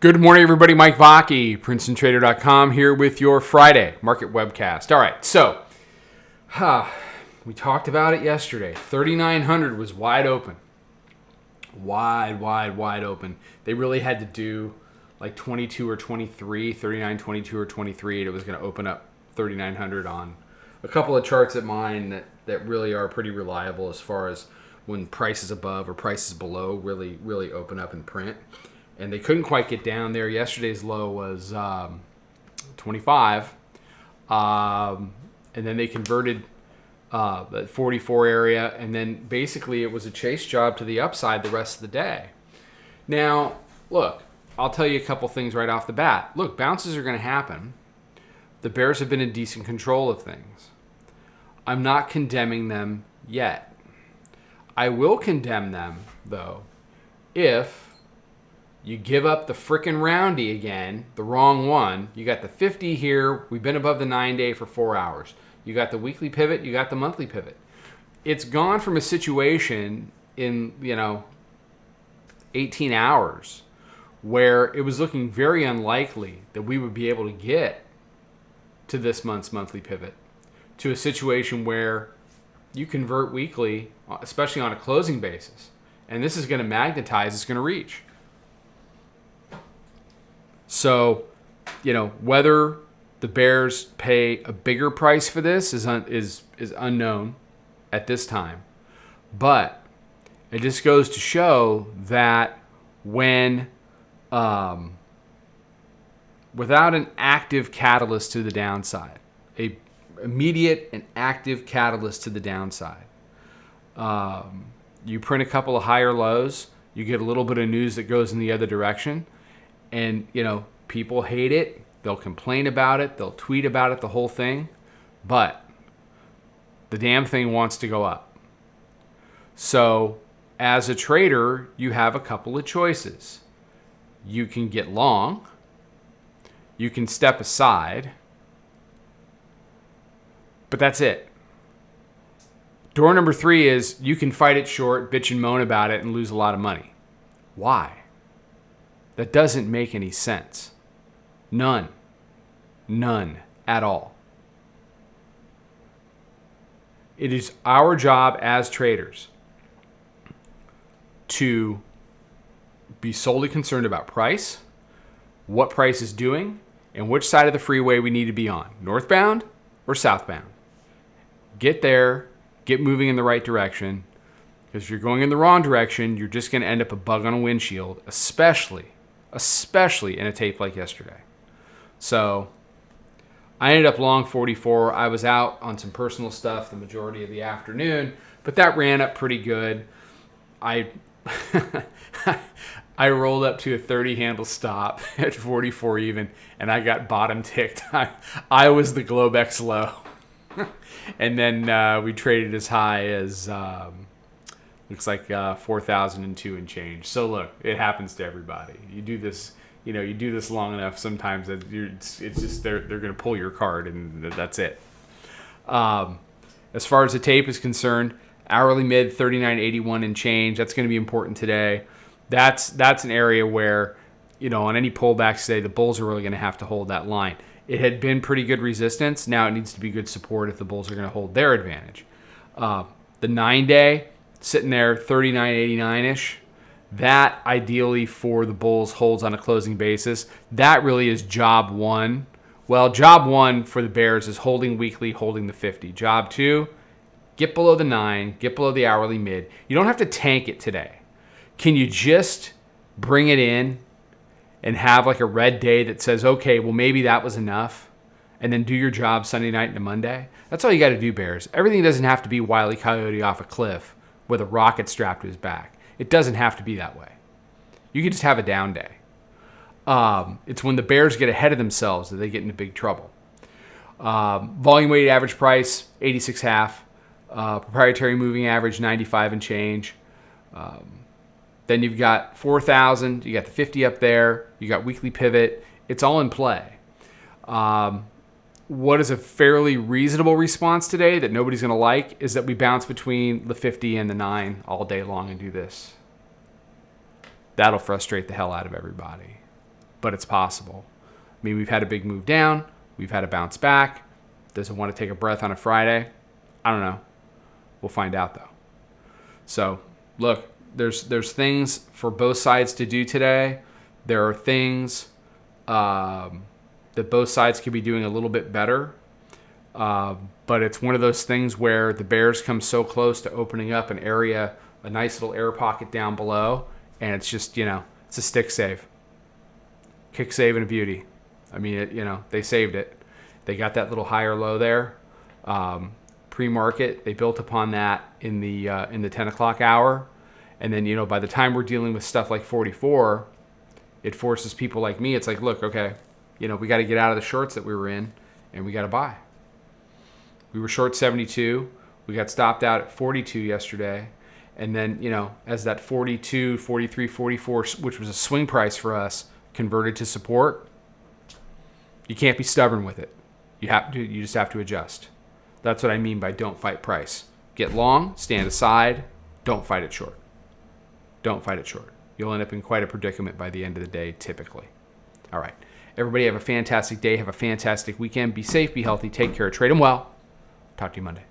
Good morning, everybody. Mike Vacchi, Princetontrader.com, here with your Friday market webcast. All right, so we talked about it yesterday. 3,900 was wide open. Wide open. They really had to do like 22 or 23, 39, 22 or 23, and it was going to open up 3,900 on a couple of charts at mine that really are pretty reliable as far as when prices above or prices below really open up and print. And they couldn't quite get down there. Yesterday's low was 25. And then they converted that 44 area. And then basically it was a chase job to the upside the rest of the day. Now, look, I'll tell you a couple things right off the bat. Look, bounces are going to happen. The bears have been in decent control of things. I'm not condemning them yet. I will condemn them, though, if you give up the frickin' roundy again, the wrong one. You got the 50 here. We've been above the 9-day for 4 hours. You got the weekly pivot. You got the monthly pivot. It's gone from a situation in, 18 hours where it was looking very unlikely that we would be able to get to this month's monthly pivot to a situation where you convert weekly, especially on a closing basis. And this is going to magnetize. It's going to reach. So, whether the bears pay a bigger price for this is unknown at this time. But it just goes to show that when, without an active catalyst to the downside, a immediate and active catalyst to the downside, you print a couple of higher lows, you get a little bit of news that goes in the other direction. And, people hate it. They'll complain about it. They'll tweet about it, the whole thing. But the damn thing wants to go up. So as a trader, you have a couple of choices. You can get long. You can step aside. But that's it. Door number 3 is you can fight it short, bitch and moan about it, and lose a lot of money. Why? That doesn't make any sense. None at all. It is our job as traders to be solely concerned about price, what price is doing, and which side of the freeway we need to be on, northbound or southbound. Get there, get moving in the right direction, because if you're going in the wrong direction, you're just going to end up a bug on a windshield, especially in a tape like yesterday. So I ended up long 44. I was out on some personal stuff the majority of the afternoon, but that ran up pretty good. I rolled up to a 30 handle stop at 44 even, and I got bottom ticked. I was the Globex low. And then we traded as high as looks like 4,002 and change. So look, it happens to everybody. You do this, you do this long enough. Sometimes it's just they're going to pull your card, and that's it. As far as the tape is concerned, hourly mid 39.81 and change. That's going to be important today. That's an area where, on any pullbacks today, the bulls are really going to have to hold that line. It had been pretty good resistance. Now it needs to be good support if the bulls are going to hold their advantage. The 9-day. Sitting there 39.89-ish. That ideally for the bulls holds on a closing basis. That really is job 1. Well, job 1 for the bears is holding weekly, holding the 50. Job 2, get below the 9, get below the hourly mid. You don't have to tank it today. Can you just bring it in and have like a red day that says, okay, well maybe that was enough, and then do your job Sunday night into Monday? That's all you got to do, bears. Everything doesn't have to be Wile E. Coyote off a cliff with a rocket strapped to his back. It doesn't have to be that way. You can just have a down day. It's when the bears get ahead of themselves that they get into big trouble. Volume weighted average price, 86.5. Proprietary moving average, 95 and change. Then you've got 4,000. You got the 50 up there. You got weekly pivot. It's all in play. What is a fairly reasonable response today that nobody's going to like is that we bounce between the 50 and the 9 all day long and do this. That'll frustrate the hell out of everybody. but it's possible. I mean, we've had a big move down. We've had a bounce back. Does it want to take a breath on a Friday? I don't know. We'll find out, though. So, look, there's things for both sides to do today. There are things that both sides could be doing a little bit better. But it's one of those things where the bears come so close to opening up an area, a nice little air pocket down below, and it's just, it's a stick save. Kick save and a beauty. I mean, they saved it. They got that little higher low there. Pre-market, they built upon that in the 10 o'clock hour. And then, by the time we're dealing with stuff like 44, it forces people like me. It's like, look, okay, we got to get out of the shorts that we were in, and we got to buy. We were short 72. We got stopped out at 42 yesterday. And then, as that 42, 43, 44, which was a swing price for us, converted to support, you can't be stubborn with it. You just have to adjust. That's what I mean by don't fight price. Get long, stand aside, don't fight it short. Don't fight it short. You'll end up in quite a predicament by the end of the day, typically. All right. Everybody have a fantastic day. Have a fantastic weekend. Be safe, be healthy, take care, trade them well. Talk to you Monday.